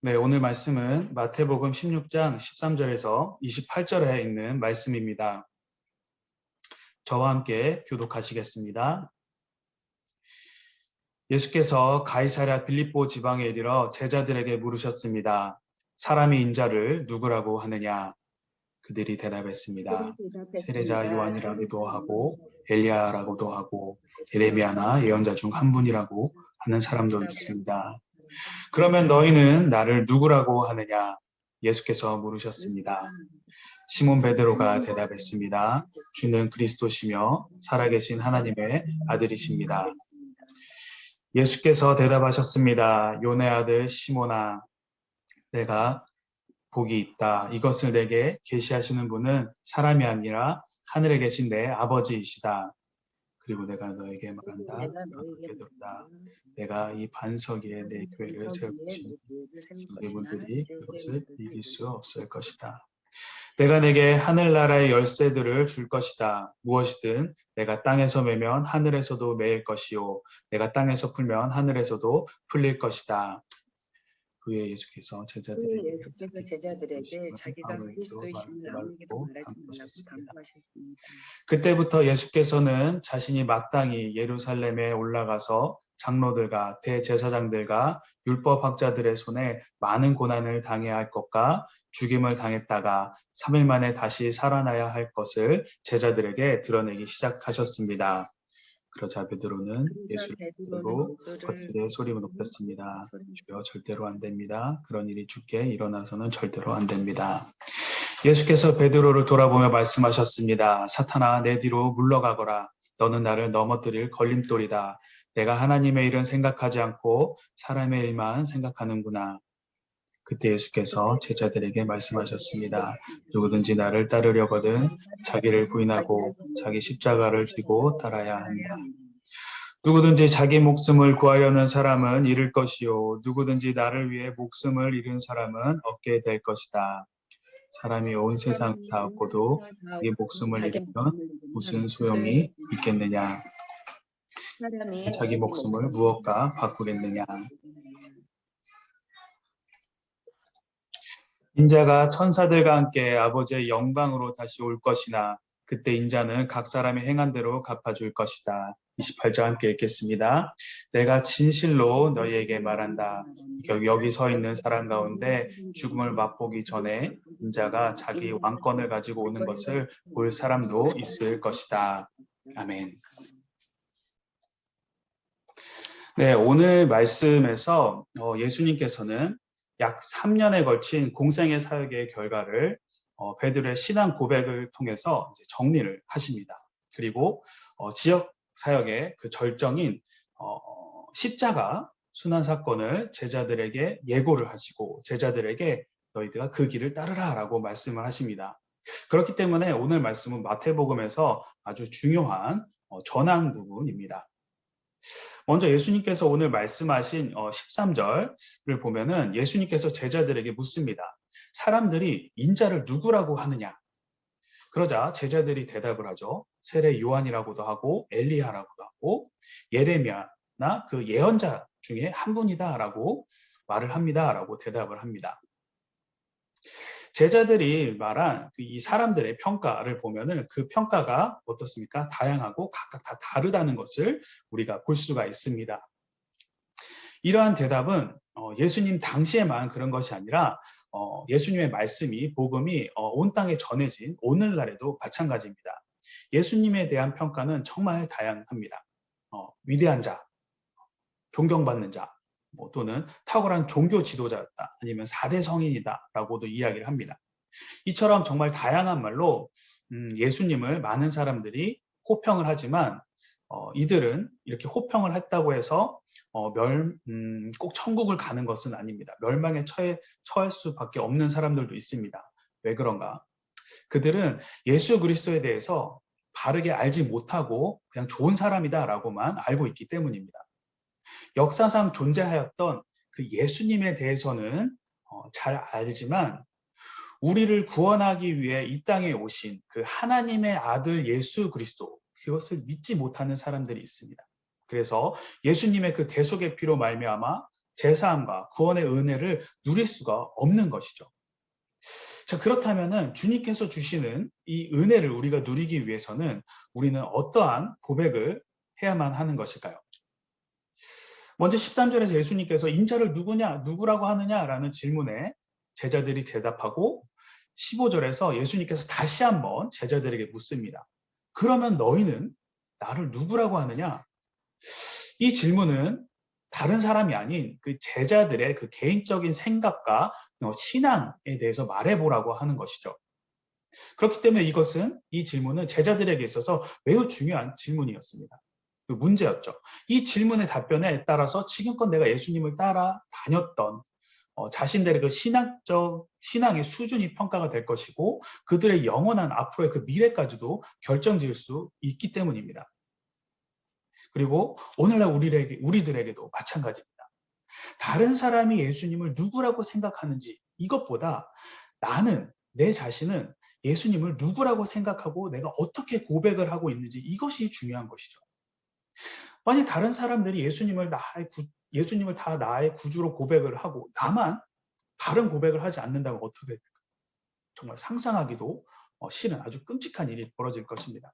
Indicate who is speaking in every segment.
Speaker 1: 네, 오늘 말씀은 마태복음 16장 13절에서 28절에 있는 말씀입니다. 저와 함께 교독하시겠습니다. 예수께서 가이사랴 빌립보 지방에 이르러 제자들에게 물으셨습니다. 사람이 인자를 누구라고 하느냐? 그들이 대답했습니다. 세례자 요한이라고도 하고 엘리야라고도 하고 예레미야나 예언자 중 한 분이라고 하는 사람도 있습니다. 그러면 너희는 나를 누구라고 하느냐? 예수께서 물으셨습니다. 시몬 베드로가 대답했습니다. 주는 그리스도시며 살아계신 하나님의 아들이십니다. 예수께서 대답하셨습니다. 요네 아들 시몬아, 내가 복이 있다. 이것을 내게 계시하시는 분은 사람이 아니라 하늘에 계신 내 아버지이시다. 그리고 내가 너에게 말한다. 베드로다. 내가 이 반석 위에 내 교회를 세울 것이니 너희들이 그것을 이길 수 없을 것이다. 내가 내게 하늘나라의 열쇠들을 줄 것이다. 무엇이든 내가 땅에서 매면 하늘에서도 매일 것이요. 내가 땅에서 풀면 하늘에서도 풀릴 것이다. 그의 예수께서 제자들에게
Speaker 2: 자기가 그리스도이심을 아무에게도 말하지 말라고 당부하셨습니다.
Speaker 1: 그때부터 예수께서는 자신이 마땅히 예루살렘에 올라가서 장로들과 대제사장들과 율법학자들의 손에 많은 고난을 당해야 할 것과 죽임을 당했다가 3일 만에 다시 살아나야 할 것을 제자들에게 드러내기 시작하셨습니다. 그러자 베드로는 예수를 붙들고 거칠게 소리로 높였습니다. 주여, 절대로 안 됩니다. 그런 일이 주께 일어나서는 절대로 안 됩니다. 예수께서 베드로를 돌아보며 말씀하셨습니다. 사탄아, 내 뒤로 물러가거라. 너는 나를 넘어뜨릴 걸림돌이다. 내가 하나님의 일은 생각하지 않고 사람의 일만 생각하는구나. 그때 예수께서 제자들에게 말씀하셨습니다. 누구든지 나를 따르려거든 자기를 부인하고 자기 십자가를 지고 따라야 한다. 누구든지 자기 목숨을 구하려는 사람은 잃을 것이요. 누구든지 나를 위해 목숨을 잃은 사람은 얻게 될 것이다. 사람이 온 세상을 다 얻고도 자기 목숨을 잃으면 무슨 소용이 있겠느냐? 자기 목숨을 무엇과 바꾸겠느냐? 인자가 천사들과 함께 아버지의 영광으로 다시 올 것이나 그때 인자는 각 사람이 행한 대로 갚아줄 것이다. 28절 함께 읽겠습니다. 내가 진실로 너희에게 말한다. 여기 서 있는 사람 가운데 죽음을 맛보기 전에 인자가 자기 왕권을 가지고 오는 것을 볼 사람도 있을 것이다. 아멘. 네, 오늘 말씀에서 예수님께서는 약 3년에 걸친 공생의 사역의 결과를 베드로의 신앙 고백을 통해서 이제 정리를 하십니다. 그리고 지역 사역의 그 절정인 십자가 순환 사건을 제자들에게 예고를 하시고 제자들에게 너희들아 그 길을 따르라 라고 말씀을 하십니다. 그렇기 때문에 오늘 말씀은 마태복음에서 아주 중요한 전환 부분입니다. 먼저 예수님께서 오늘 말씀하신 13절을 보면은 예수님께서 제자들에게 묻습니다. 사람들이 인자를 누구라고 하느냐? 그러자 제자들이 대답을 하죠. 세례 요한이라고도 하고 엘리야라고도 하고 예레미야나 그 예언자 중에 한 분이다라고 말을 합니다라고 대답을 합니다. 제자들이 말한 이 사람들의 평가를 보면은 그 평가가 어떻습니까? 다양하고 각각 다 다르다는 것을 우리가 볼 수가 있습니다. 이러한 대답은 예수님 당시에만 그런 것이 아니라 예수님의 말씀이 복음이 온 땅에 전해진 오늘날에도 마찬가지입니다. 예수님에 대한 평가는 정말 다양합니다. 위대한 자, 존경받는 자, 또는 탁월한 종교 지도자였다, 아니면 4대 성인이다 라고도 이야기를 합니다. 이처럼 정말 다양한 말로 예수님을 많은 사람들이 호평을 하지만 이들은 이렇게 호평을 했다고 해서 꼭 천국을 가는 것은 아닙니다. 멸망에 처할 수밖에 없는 사람들도 있습니다. 왜 그런가? 그들은 예수 그리스도에 대해서 바르게 알지 못하고 그냥 좋은 사람이다라고만 알고 있기 때문입니다. 역사상 존재하였던 그 예수님에 대해서는 잘 알지만 우리를 구원하기 위해 이 땅에 오신 그 하나님의 아들 예수 그리스도, 그것을 믿지 못하는 사람들이 있습니다. 그래서 예수님의 그 대속의 피로 말미암아 제사함과 구원의 은혜를 누릴 수가 없는 것이죠. 자, 그렇다면은 주님께서 주시는 이 은혜를 우리가 누리기 위해서는 우리는 어떠한 고백을 해야만 하는 것일까요? 먼저 13절에서 예수님께서 인자를 누구라고 하느냐라는 질문에 제자들이 대답하고 15절에서 예수님께서 다시 한번 제자들에게 묻습니다. 그러면 너희는 나를 누구라고 하느냐? 이 질문은 다른 사람이 아닌 그 제자들의 그 개인적인 생각과 신앙에 대해서 말해보라고 하는 것이죠. 그렇기 때문에 이 질문은 제자들에게 있어서 매우 중요한 질문이었습니다. 그 문제였죠. 이 질문의 답변에 따라서 지금껏 내가 예수님을 따라 다녔던 자신들의 그 신앙의 수준이 평가가 될 것이고 그들의 영원한 앞으로의 그 미래까지도 결정지을 수 있기 때문입니다. 그리고 오늘날 우리들에게도 마찬가지입니다. 다른 사람이 예수님을 누구라고 생각하는지 이것보다 내 자신은 예수님을 누구라고 생각하고 내가 어떻게 고백을 하고 있는지 이것이 중요한 것이죠. 만약 다른 사람들이 예수님을 다 나의 구주로 고백을 하고 나만 다른 고백을 하지 않는다면 어떻게 될까요? 정말 상상하기도 싫은 아주 끔찍한 일이 벌어질 것입니다.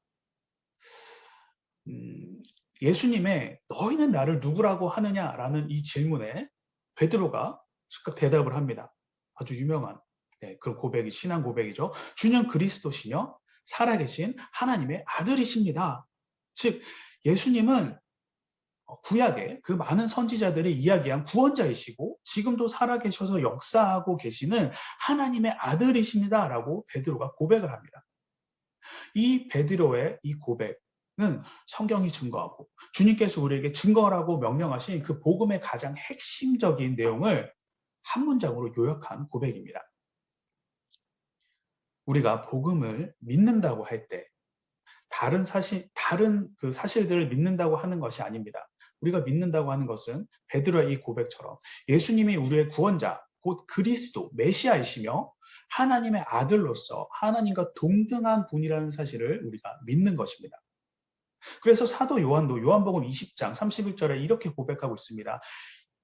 Speaker 1: 예수님의 너희는 나를 누구라고 하느냐라는 이 질문에 베드로가 즉각 대답을 합니다. 아주 유명한 그런 고백이 신앙 고백이죠. 주는 그리스도시며 살아계신 하나님의 아들이십니다. 즉 예수님은 구약의 그 많은 선지자들이 이야기한 구원자이시고 지금도 살아계셔서 역사하고 계시는 하나님의 아들이십니다라고 베드로가 고백을 합니다. 이 베드로의 이 고백은 성경이 증거하고 주님께서 우리에게 증거라고 명령하신 그 복음의 가장 핵심적인 내용을 한 문장으로 요약한 고백입니다. 우리가 복음을 믿는다고 할 때 다른 그 사실들을 믿는다고 하는 것이 아닙니다. 우리가 믿는다고 하는 것은 베드로의 이 고백처럼 예수님이 우리의 구원자, 곧 그리스도, 메시아이시며 하나님의 아들로서 하나님과 동등한 분이라는 사실을 우리가 믿는 것입니다. 그래서 사도 요한도 요한복음 20장 31절에 이렇게 고백하고 있습니다.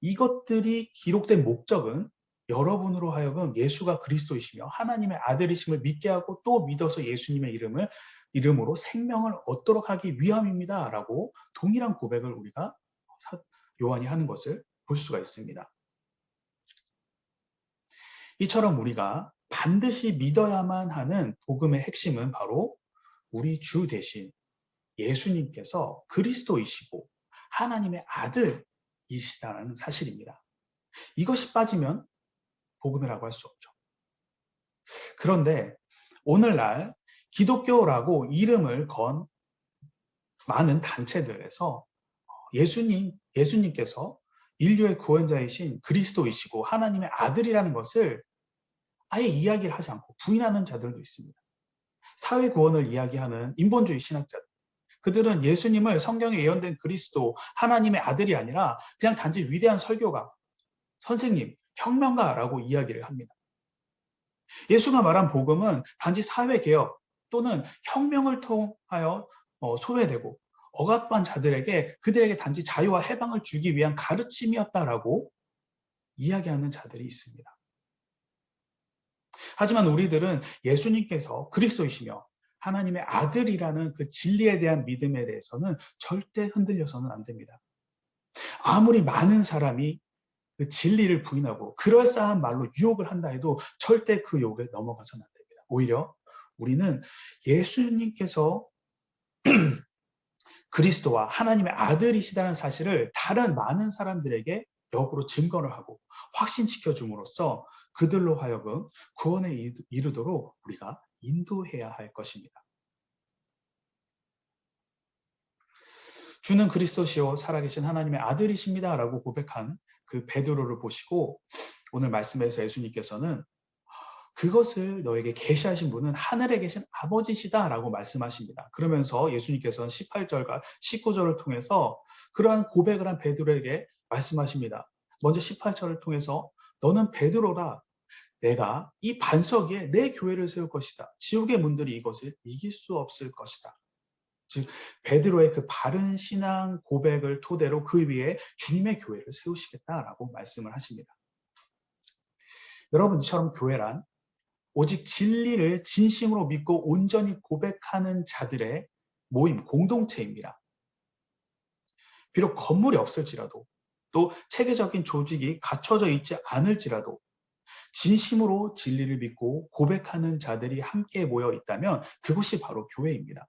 Speaker 1: 이것들이 기록된 목적은 여러분으로 하여금 예수가 그리스도이시며 하나님의 아들이심을 믿게 하고 또 믿어서 예수님의 이름으로 생명을 얻도록 하기 위함입니다. 라고 동일한 고백을 우리가 요한이 하는 것을 볼 수가 있습니다. 이처럼 우리가 반드시 믿어야만 하는 복음의 핵심은 바로 우리 주 대신 예수님께서 그리스도이시고 하나님의 아들이시다는 사실입니다. 이것이 빠지면 복음이라고 할 수 없죠. 그런데 오늘날 기독교라고 이름을 건 많은 단체들에서 예수님께서 인류의 구원자이신 그리스도이시고 하나님의 아들이라는 것을 아예 이야기를 하지 않고 부인하는 자들도 있습니다. 사회 구원을 이야기하는 인본주의 신학자들. 그들은 예수님을 성경에 예언된 그리스도, 하나님의 아들이 아니라 그냥 단지 위대한 설교가, 선생님, 혁명가라고 이야기를 합니다. 예수가 말한 복음은 단지 사회개혁 또는 혁명을 통하여 소외되고 억압한 자들에게 그들에게 단지 자유와 해방을 주기 위한 가르침이었다라고 이야기하는 자들이 있습니다. 하지만 우리들은 예수님께서 그리스도이시며 하나님의 아들이라는 그 진리에 대한 믿음에 대해서는 절대 흔들려서는 안 됩니다. 아무리 많은 사람이 그 진리를 부인하고 그럴싸한 말로 유혹을 한다 해도 절대 그 유혹에 넘어가서는 안 됩니다. 오히려 우리는 예수님께서 그리스도와 하나님의 아들이시다는 사실을 다른 많은 사람들에게 역으로 증거를 하고 확신시켜 줌으로써 그들로 하여금 구원에 이르도록 우리가 인도해야 할 것입니다. 주는 그리스도시요 살아계신 하나님의 아들이십니다 라고 고백한 그 베드로를 보시고 오늘 말씀에서 예수님께서는 그것을 너에게 계시하신 분은 하늘에 계신 아버지시다 라고 말씀하십니다. 그러면서 예수님께서는 18절과 19절을 통해서 그러한 고백을 한 베드로에게 말씀하십니다. 먼저 18절을 통해서 너는 베드로라 내가 이 반석 위에 내 교회를 세울 것이다. 지옥의 문들이 이것을 이길 수 없을 것이다. 즉 베드로의 그 바른 신앙 고백을 토대로 그 위에 주님의 교회를 세우시겠다라고 말씀을 하십니다. 여러분처럼 교회란 오직 진리를 진심으로 믿고 온전히 고백하는 자들의 모임, 공동체입니다. 비록 건물이 없을지라도 또 체계적인 조직이 갖춰져 있지 않을지라도 진심으로 진리를 믿고 고백하는 자들이 함께 모여 있다면 그것이 바로 교회입니다.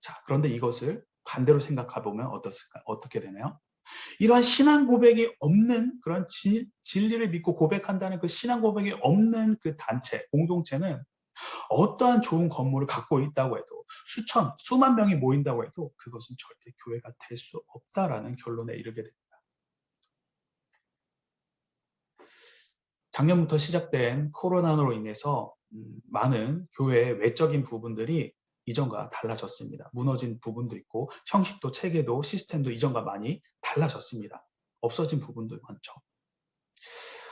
Speaker 1: 자, 그런데 이것을 반대로 생각해 보면 어떻게 되나요? 이러한 신앙 고백이 없는 그런 진리를 믿고 고백한다는 그 신앙 고백이 없는 그 단체, 공동체는 어떠한 좋은 건물을 갖고 있다고 해도 수만 명이 모인다고 해도 그것은 절대 교회가 될 수 없다라는 결론에 이르게 됩니다. 작년부터 시작된 코로나로 인해서 많은 교회의 외적인 부분들이 이전과 달라졌습니다. 무너진 부분도 있고 형식도 체계도 시스템도 이전과 많이 달라졌습니다. 없어진 부분도 많죠.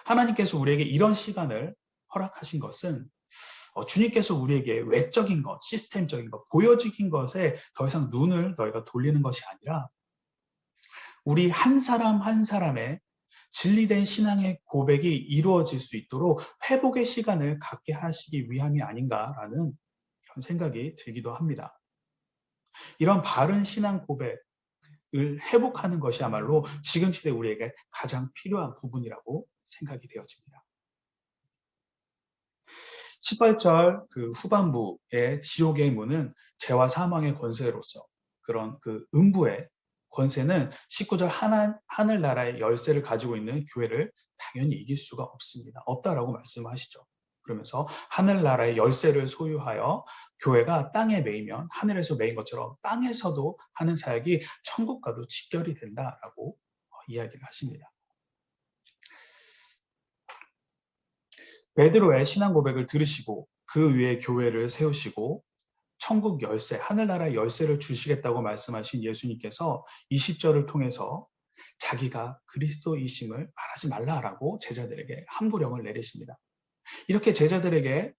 Speaker 1: 하나님께서 우리에게 이런 시간을 허락하신 것은 주님께서 우리에게 외적인 것, 시스템적인 것, 보여지긴 것에 더 이상 눈을 너희가 돌리는 것이 아니라 우리 한 사람 한 사람의 진리된 신앙의 고백이 이루어질 수 있도록 회복의 시간을 갖게 하시기 위함이 아닌가라는 그런 생각이 들기도 합니다. 이런 바른 신앙 고백을 회복하는 것이야말로 지금 시대 우리에게 가장 필요한 부분이라고 생각이 되어집니다. 18절 그 후반부의 지옥의 문은 죄와 사망의 권세로서 그런 그 음부의 권세는 19절 하늘나라의 열쇠를 가지고 있는 교회를 당연히 이길 수가 없습니다. 없다라고 말씀하시죠. 그러면서 하늘나라의 열쇠를 소유하여 교회가 땅에 매이면 하늘에서 매인 것처럼 땅에서도 하는 사역이 천국과도 직결이 된다라고 이야기를 하십니다. 베드로의 신앙 고백을 들으시고 그 위에 교회를 세우시고 천국 열쇠, 하늘나라의 열쇠를 주시겠다고 말씀하신 예수님께서 20절을 통해서 자기가 그리스도이심을 말하지 말라라고 제자들에게 함구령을 내리십니다. 이렇게 제자들에게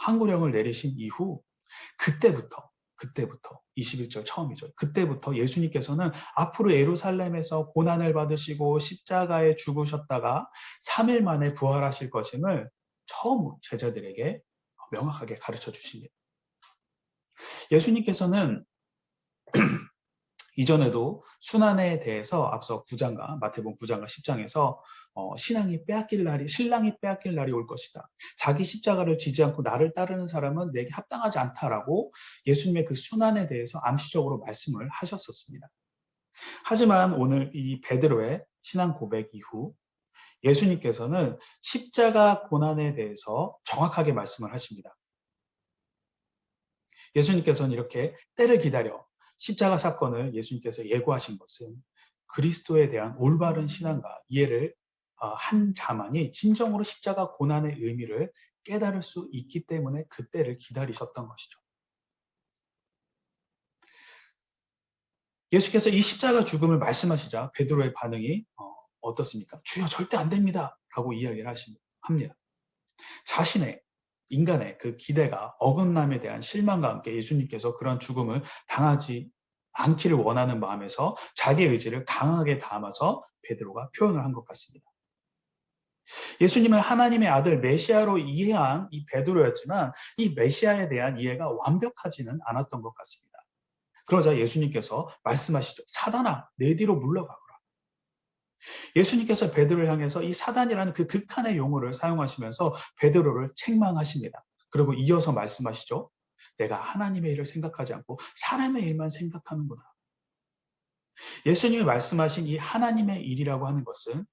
Speaker 1: 함구령을 내리신 이후 그때부터 21절 처음이죠. 그때부터 예수님께서는 앞으로 예루살렘에서 고난을 받으시고 십자가에 죽으셨다가 3일 만에 부활하실 것임을 처음 제자들에게 명확하게 가르쳐 주십니다. 예수님께서는 이전에도 순환에 대해서 앞서 9장과 마태복음 9장과 10장에서 신랑이 빼앗길 날이 올 것이다. 자기 십자가를 지지 않고 나를 따르는 사람은 내게 합당하지 않다라고 예수님의 그 순환에 대해서 암시적으로 말씀을 하셨었습니다. 하지만 오늘 이 베드로의 신앙 고백 이후 예수님께서는 십자가 고난에 대해서 정확하게 말씀을 하십니다. 예수님께서는 이렇게 때를 기다려 십자가 사건을 예수님께서 예고하신 것은 그리스도에 대한 올바른 신앙과 이해를 한 자만이 진정으로 십자가 고난의 의미를 깨달을 수 있기 때문에 그때를 기다리셨던 것이죠. 예수께서 이 십자가 죽음을 말씀하시자 베드로의 반응이 어떻습니까? 주여 절대 안 됩니다. 라고 이야기를 합니다. 자신의 인간의 그 기대가 어긋남에 대한 실망과 함께 예수님께서 그런 죽음을 당하지 않기를 원하는 마음에서 자기의 의지를 강하게 담아서 베드로가 표현을 한 것 같습니다. 예수님을 하나님의 아들 메시아로 이해한 이 베드로였지만 이 메시아에 대한 이해가 완벽하지는 않았던 것 같습니다. 그러자 예수님께서 말씀하시죠. 사단아, 내 뒤로 물러가거라. 예수님께서 베드로를 향해서 이 사단이라는 그 극한의 용어를 사용하시면서 베드로를 책망하십니다. 그리고 이어서 말씀하시죠. 내가 하나님의 일을 생각하지 않고 사람의 일만 생각하는구나. 예수님이 말씀하신 이 하나님의 일이라고 하는 것은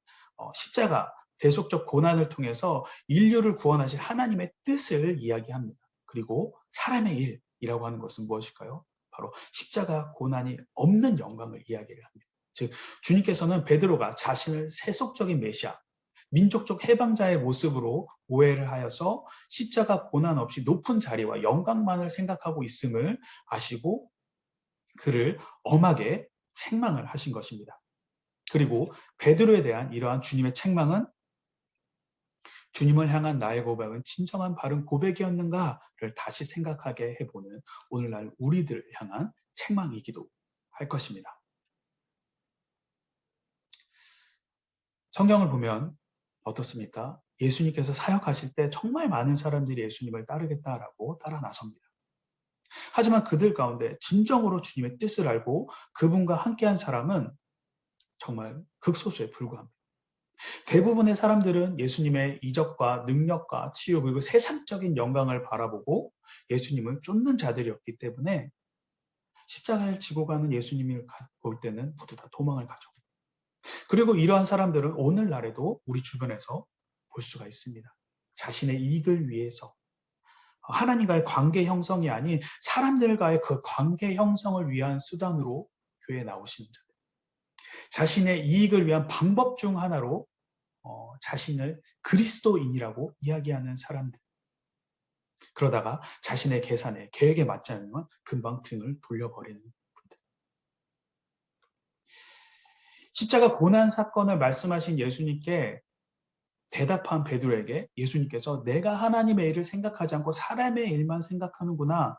Speaker 1: 십자가, 대속적 고난을 통해서 인류를 구원하실 하나님의 뜻을 이야기합니다. 그리고 사람의 일이라고 하는 것은 무엇일까요? 바로 십자가 고난이 없는 영광을 이야기를 합니다. 즉 주님께서는 베드로가 자신을 세속적인 메시아, 민족적 해방자의 모습으로 오해를 하여서 십자가 고난 없이 높은 자리와 영광만을 생각하고 있음을 아시고 그를 엄하게 책망을 하신 것입니다. 그리고 베드로에 대한 이러한 주님의 책망은 주님을 향한 나의 고백은 진정한 바른 고백이었는가를 다시 생각하게 해보는 오늘날 우리들을 향한 책망이기도 할 것입니다. 성경을 보면 어떻습니까? 예수님께서 사역하실 때 정말 많은 사람들이 예수님을 따르겠다라고 따라 나섭니다. 하지만 그들 가운데 진정으로 주님의 뜻을 알고 그분과 함께한 사람은 정말 극소수에 불과합니다. 대부분의 사람들은 예수님의 이적과 능력과 치유 그리고 세상적인 영광을 바라보고 예수님을 쫓는 자들이었기 때문에 십자가를 지고 가는 예수님을 볼 때는 모두 다 도망을 가죠. 그리고 이러한 사람들은 오늘날에도 우리 주변에서 볼 수가 있습니다. 자신의 이익을 위해서 하나님과의 관계 형성이 아닌 사람들과의 그 관계 형성을 위한 수단으로 교회에 나오시는 자들. 자신의 이익을 위한 방법 중 하나로 자신을 그리스도인이라고 이야기하는 사람들. 그러다가 자신의 계산에 계획에 맞지 않으면 금방 등을 돌려버리는 분들. 십자가 고난 사건을 말씀하신 예수님께 대답한 베드로에게 예수님께서 내가 하나님의 일을 생각하지 않고 사람의 일만 생각하는구나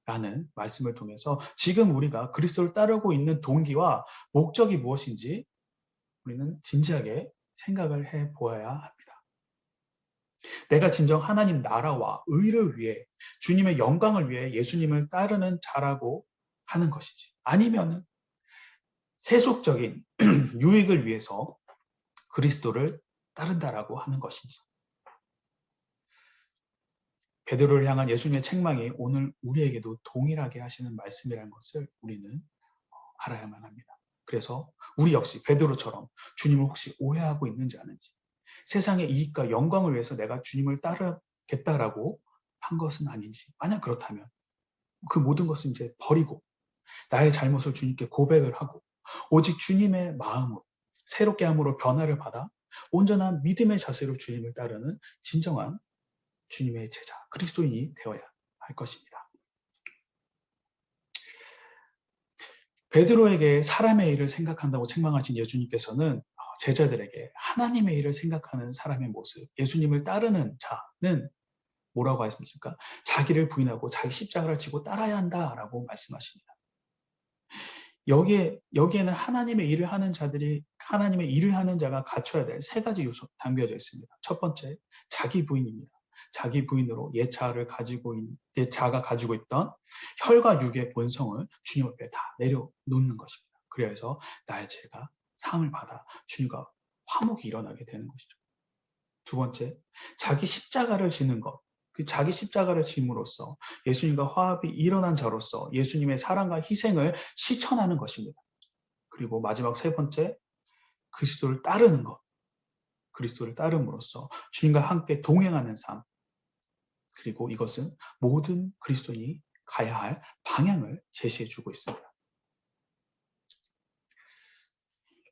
Speaker 1: 라는 말씀을 통해서 지금 우리가 그리스도를 따르고 있는 동기와 목적이 무엇인지 우리는 진지하게 생각을 해 보아야 합니다. 내가 진정 하나님 나라와 의를 위해 주님의 영광을 위해 예수님을 따르는 자라고 하는 것이지 아니면 세속적인 유익을 위해서 그리스도를 따른다라고 하는 것인지. 베드로를 향한 예수님의 책망이 오늘 우리에게도 동일하게 하시는 말씀이라는 것을 우리는 알아야만 합니다. 그래서 우리 역시 베드로처럼 주님을 혹시 오해하고 있는지 아는지, 세상의 이익과 영광을 위해서 내가 주님을 따르겠다라고 한 것은 아닌지, 만약 그렇다면 그 모든 것을 이제 버리고 나의 잘못을 주님께 고백을 하고 오직 주님의 마음으로 새롭게 함으로 변화를 받아 온전한 믿음의 자세로 주님을 따르는 진정한 주님의 제자, 그리스도인이 되어야 할 것입니다. 베드로에게 사람의 일을 생각한다고 책망하신 예수님께서는 제자들에게 하나님의 일을 생각하는 사람의 모습, 예수님을 따르는 자는 뭐라고 하십니까? 자기를 부인하고 자기 십자가를 지고 따라야 한다라고 말씀하십니다. 여기에는 하나님의 일을 하는 자들이, 하나님의 일을 하는 자가 갖춰야 될 세 가지 요소 담겨져 있습니다. 첫 번째, 자기 부인입니다. 자기 부인으로 옛 자가 가지고 있던 혈과 육의 본성을 주님 앞에 다 내려놓는 것입니다. 그래서 나의 죄가 사함을 받아 주님과 화목이 일어나게 되는 것이죠. 두 번째, 자기 십자가를 지는 것. 그 자기 십자가를 짐으로써 예수님과 화합이 일어난 자로서 예수님의 사랑과 희생을 실천하는 것입니다. 그리고 마지막 세 번째, 그리스도를 따르는 것. 그리스도를 따름으로써 주님과 함께 동행하는 삶. 그리고 이것은 모든 그리스도인이 가야 할 방향을 제시해 주고 있습니다.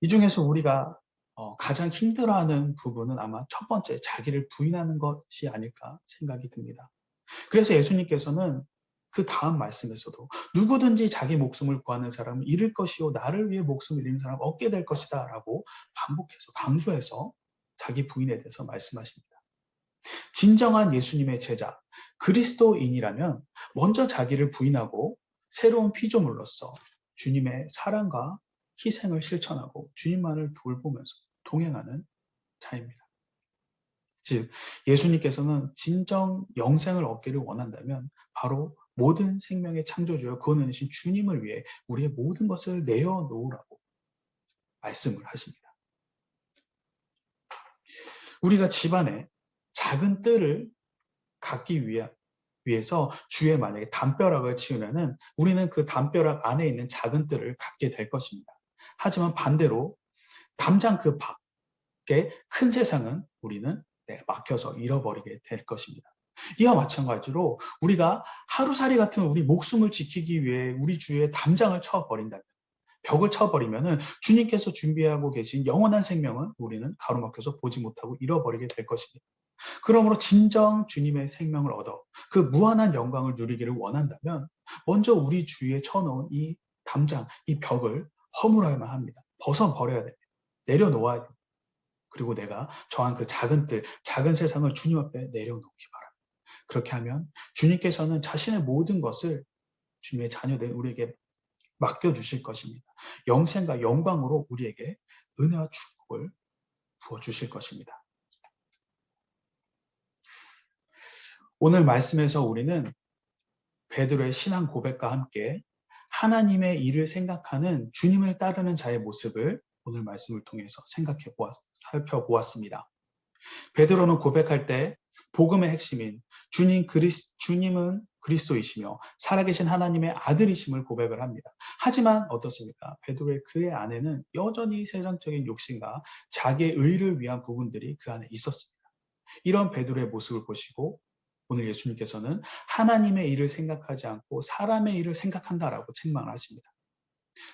Speaker 1: 이 중에서 우리가 가장 힘들어하는 부분은 아마 첫 번째, 자기를 부인하는 것이 아닐까 생각이 듭니다. 그래서 예수님께서는 그 다음 말씀에서도 누구든지 자기 목숨을 구하는 사람은 잃을 것이요 나를 위해 목숨을 잃는 사람은 얻게 될 것이다 라고 반복해서 강조해서 자기 부인에 대해서 말씀하십니다. 진정한 예수님의 제자, 그리스도인이라면 먼저 자기를 부인하고 새로운 피조물로서 주님의 사랑과 희생을 실천하고 주님만을 돌보면서 동행하는 자입니다. 즉 예수님께서는 진정 영생을 얻기를 원한다면 바로 모든 생명의 창조주여 구원이신 주님을 위해 우리의 모든 것을 내어놓으라고 말씀을 하십니다. 우리가 집안에 작은 뜰을 갖기 위해서 주에 만약에 담벼락을 치우면은 우리는 그 담벼락 안에 있는 작은 뜰을 갖게 될 것입니다. 하지만 반대로 담장 그 밖에 큰 세상은 우리는 막혀서 잃어버리게 될 것입니다. 이와 마찬가지로 우리가 하루살이 같은 우리 목숨을 지키기 위해 우리 주위에 담장을 쳐버린다면, 벽을 쳐버리면은 주님께서 준비하고 계신 영원한 생명은 우리는 가로막혀서 보지 못하고 잃어버리게 될 것입니다. 그러므로 진정 주님의 생명을 얻어 그 무한한 영광을 누리기를 원한다면 먼저 우리 주위에 쳐놓은 이 담장, 이 벽을 허물어야만 합니다. 벗어버려야 됩니다. 내려놓아야 됩니다. 그리고 내가 저한 그 작은 뜰, 작은 세상을 주님 앞에 내려놓기 바랍니다. 그렇게 하면 주님께서는 자신의 모든 것을 주님의 자녀된 우리에게 맡겨주실 것입니다. 영생과 영광으로 우리에게 은혜와 축복을 부어주실 것입니다. 오늘 말씀에서 우리는 베드로의 신앙 고백과 함께 하나님의 일을 생각하는 주님을 따르는 자의 모습을 오늘 말씀을 통해서 살펴보았습니다. 베드로는 고백할 때 복음의 핵심인 주님은 그리스도이시며 살아계신 하나님의 아들이심을 고백을 합니다. 하지만 어떻습니까? 베드로의 그의 안에는 여전히 세상적인 욕심과 자기의 의를 위한 부분들이 그 안에 있었습니다. 이런 베드로의 모습을 보시고 오늘 예수님께서는 하나님의 일을 생각하지 않고 사람의 일을 생각한다라고 책망을 하십니다.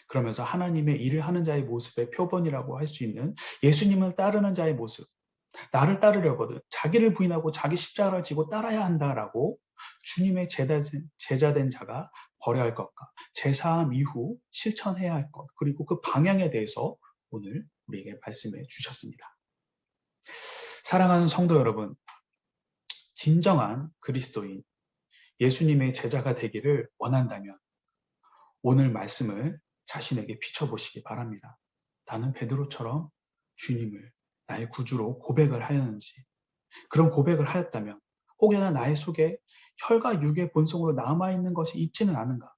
Speaker 1: 그러면서 하나님의 일을 하는 자의 모습의 표본이라고 할 수 있는 예수님을 따르는 자의 모습, 나를 따르려거든 자기를 부인하고 자기 십자가를 지고 따라야 한다라고 주님의 제자된 자가 버려야 할 것과 제사함 이후 실천해야 할 것, 그리고 그 방향에 대해서 오늘 우리에게 말씀해 주셨습니다. 사랑하는 성도 여러분, 진정한 그리스도인 예수님의 제자가 되기를 원한다면 오늘 말씀을 자신에게 비춰보시기 바랍니다. 나는 베드로처럼 주님을 나의 구주로 고백을 하였는지, 그런 고백을 하였다면 혹여나 나의 속에 혈과 육의 본성으로 남아있는 것이 있지는 않은가,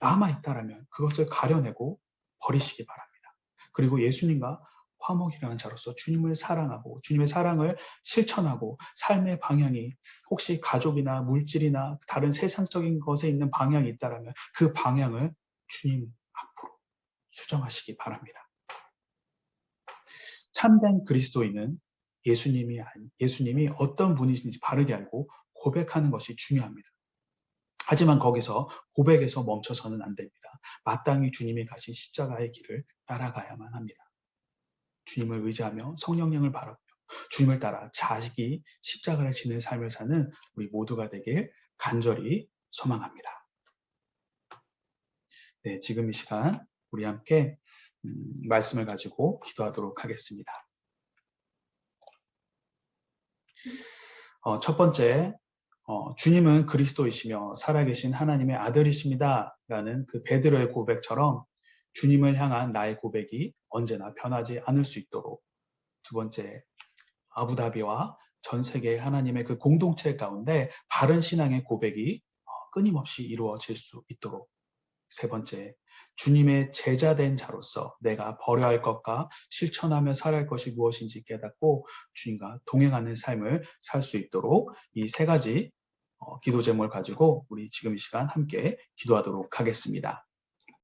Speaker 1: 남아있다라면 그것을 가려내고 버리시기 바랍니다. 그리고 예수님과 화목이라는 자로서 주님을 사랑하고 주님의 사랑을 실천하고 삶의 방향이 혹시 가족이나 물질이나 다른 세상적인 것에 있는 방향이 있다라면 그 방향을 주님 앞으로 수정하시기 바랍니다. 참된 그리스도인은 예수님이 어떤 분이신지 바르게 알고 고백하는 것이 중요합니다. 하지만 거기서 고백에서 멈춰서는 안 됩니다. 마땅히 주님이 가신 십자가의 길을 따라가야만 합니다. 주님을 의지하며 성령님을 바라보며 주님을 따라 자식이 십자가를 지는 삶을 사는 우리 모두가 되길 간절히 소망합니다. 네, 지금 이 시간 우리 함께 말씀을 가지고 기도하도록 하겠습니다. 첫 번째, 주님은 그리스도이시며 살아계신 하나님의 아들이십니다. 라는 그 베드로의 고백처럼 주님을 향한 나의 고백이 언제나 변하지 않을 수 있도록, 두 번째, 아부다비와 전 세계의 하나님의 그 공동체 가운데 바른 신앙의 고백이 끊임없이 이루어질 수 있도록, 세 번째, 주님의 제자된 자로서 내가 버려야 할 것과 실천하며 살아야 할 것이 무엇인지 깨닫고 주님과 동행하는 삶을 살 수 있도록 이 세 가지 기도 제목을 가지고 우리 지금 이 시간 함께 기도하도록 하겠습니다.